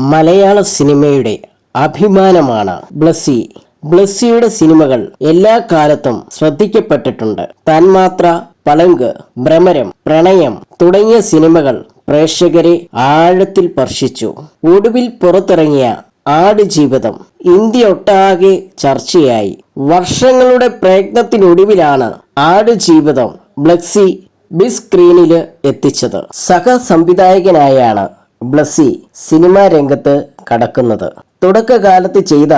മലയാള സിനിമയുടെ അഭിമാനമാണ് ബ്ലസ്സി. ബ്ലസ്സിയുടെ സിനിമകൾ എല്ലാ കാലത്തും ശ്രദ്ധിക്കപ്പെട്ടിട്ടുണ്ട്. തന്മാത്ര, പളങ്ക്, ഭ്രമരം, പ്രണയം തുടങ്ങിയ സിനിമകൾ പ്രേക്ഷകരെ ആഴത്തിൽ സ്പർശിച്ചു. ഒടുവിൽ പുറത്തിറങ്ങിയ ആടുജീവിതം ഇന്ത്യ ഒട്ടാകെ ചർച്ചയായി. വർഷങ്ങളുടെ പ്രയത്നത്തിനൊടുവിലാണ് ആടുജീവിതം ബ്ലസ്സി ബിഗ് സ്ക്രീനിൽ എത്തിച്ചത്. സഹസംവിധായകനായാണ് ബ്ലസ്സി സിനിമാ രംഗത്ത് കടക്കുന്നത്. തുടക്കകാലത്ത് ചെയ്ത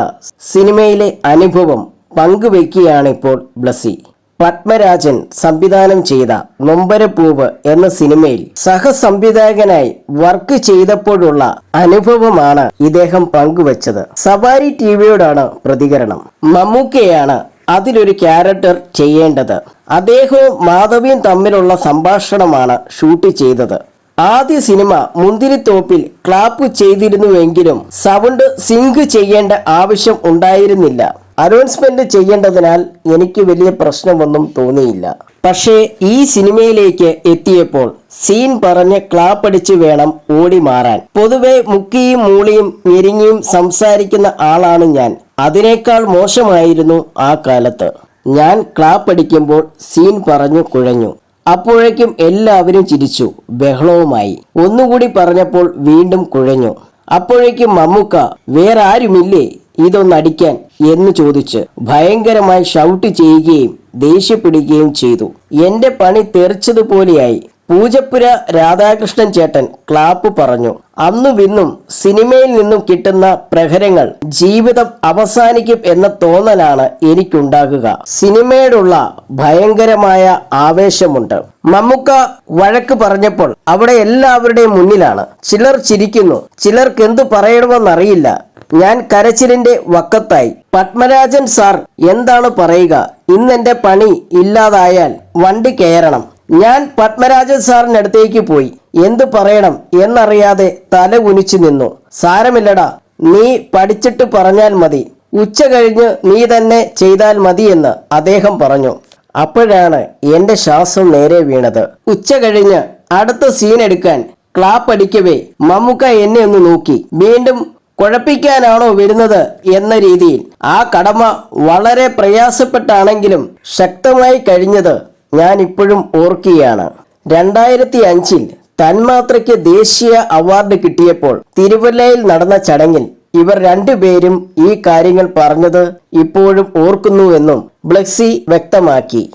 സിനിമയിലെ അനുഭവം പങ്കുവയ്ക്കുകയാണിപ്പോൾ ബ്ലസ്സി. പത്മരാജൻ സംവിധാനം ചെയ്ത നൊമ്പരപ്പൂവ് എന്ന സിനിമയിൽ സഹസംവിധായകനായി വർക്ക് ചെയ്തപ്പോഴുള്ള അനുഭവമാണ് ഇദ്ദേഹം പങ്കുവച്ചത്. സവാരി ടിവിയോടാണ് പ്രതികരണം. മമ്മൂക്കയാണ് അതിലൊരു ക്യാരക്ടർ ചെയ്യേണ്ടത്. അദ്ദേഹവും മാധവിയും തമ്മിലുള്ള സംഭാഷണമാണ് ഷൂട്ട് ചെയ്തത്. ആദ്യ സിനിമ മുന്തിരിത്തോപ്പിൽ ക്ലാപ്പ് ചെയ്തിരുന്നുവെങ്കിലും സൗണ്ട് സിങ്ക് ചെയ്യേണ്ട ആവശ്യം ഉണ്ടായിരുന്നില്ല. അനൗൺസ്മെന്റ് ചെയ്യേണ്ടതിനാൽ എനിക്ക് വലിയ പ്രശ്നമൊന്നും തോന്നിയില്ല. പക്ഷേ ഈ സിനിമയിലേക്ക് എത്തിയപ്പോൾ സീൻ പറഞ്ഞ് ക്ലാപ്പടിച്ച് വേണം ഓടി മാറാൻ. പൊതുവെ മുക്കിയും മൂളിയും ഞെരിങ്ങിയും സംസാരിക്കുന്ന ആളാണ് ഞാൻ. അതിനേക്കാൾ മോശമായിരുന്നു ആ കാലത്ത്. ഞാൻ ക്ലാപ്പടിക്കുമ്പോൾ സീൻ പറഞ്ഞു കുഴഞ്ഞു. അപ്പോഴേക്കും എല്ലാവരും ചിരിച്ചു, ബഹളവുമായി. ഒന്നുകൂടി പറഞ്ഞപ്പോൾ വീണ്ടും കുഴഞ്ഞു. അപ്പോഴേക്കും മമ്മൂക്ക വേറെ ആരുമില്ലേ ഇതൊന്നടിക്കാൻ എന്ന് ചോദിച്ച് ഭയങ്കരമായി ഷൗട്ട് ചെയ്യുകയും ദേഷ്യപ്പെടുകയും ചെയ്തു. എന്റെ പണി തെറിച്ചതുപോലെയായി. പൂജപ്പുര രാധാകൃഷ്ണൻ ചേട്ടൻ ക്ലാപ്പ് പറഞ്ഞു. അന്നുമിന്നും സിനിമയിൽ നിന്നും കിട്ടുന്ന പ്രഹരങ്ങൾ ജീവിതം അവസാനിക്കും എന്ന തോന്നലാണ് എനിക്കുണ്ടാകുക. സിനിമയോടുള്ള ഭയങ്കരമായ ആവേശമുണ്ട്. മമ്മൂക്ക വഴക്ക് പറഞ്ഞപ്പോൾ അവിടെ എല്ലാവരുടെയും മുന്നിലാണ്. ചിലർ ചിരിക്കുന്നു, ചിലർക്ക് എന്തു പറയണമെന്നറിയില്ല. ഞാൻ കരച്ചിലിന്റെ വക്കത്തായി. പത്മരാജൻ സാർ എന്താണ് പറയുക? ഇന്നെന്റെ പണി ഇല്ലാതായാൽ വണ്ടി കയറണം. ഞാൻ പത്മരാജൻ സാറിന്റെ അടുത്തേക്ക് പോയി. എന്തു പറയണം എന്നറിയാതെ തല കുനിച്ചു നിന്നു. സാരമില്ലടാ, നീ പഠിച്ചിട്ട് പറഞ്ഞാൽ മതി. ഉച്ച കഴിഞ്ഞ് നീ തന്നെ ചെയ്താൽ മതിയെന്ന് അദ്ദേഹം പറഞ്ഞു. അപ്പോഴാണ് എന്റെ ശ്വാസം നേരെ വീണത്. ഉച്ച കഴിഞ്ഞ് അടുത്ത സീൻ എടുക്കാൻ ക്ലാപ്പ് അടിക്കവേ മമ്മൂക്ക എന്നെ ഒന്ന് നോക്കി. വീണ്ടും കുഴപ്പിക്കാനാണോ വരുന്നത് എന്ന രീതിയിൽ. ആ കടമ വളരെ പ്രയാസപ്പെട്ടാണെങ്കിലും ശക്തമായി കഴിഞ്ഞത് ഞാൻ ഇപ്പോഴും ഓർക്കുകയാണ്. 2005 തന്മാത്രയ്ക്ക് ദേശീയ അവാർഡ് കിട്ടിയപ്പോൾ തിരുവല്ലയിൽ നടന്ന ചടങ്ങിൽ ഇവർ രണ്ടുപേരും ഈ കാര്യങ്ങൾ പറഞ്ഞത് ഇപ്പോഴും ഓർക്കുന്നുവെന്നും ബ്ലസ്സി വ്യക്തമാക്കി.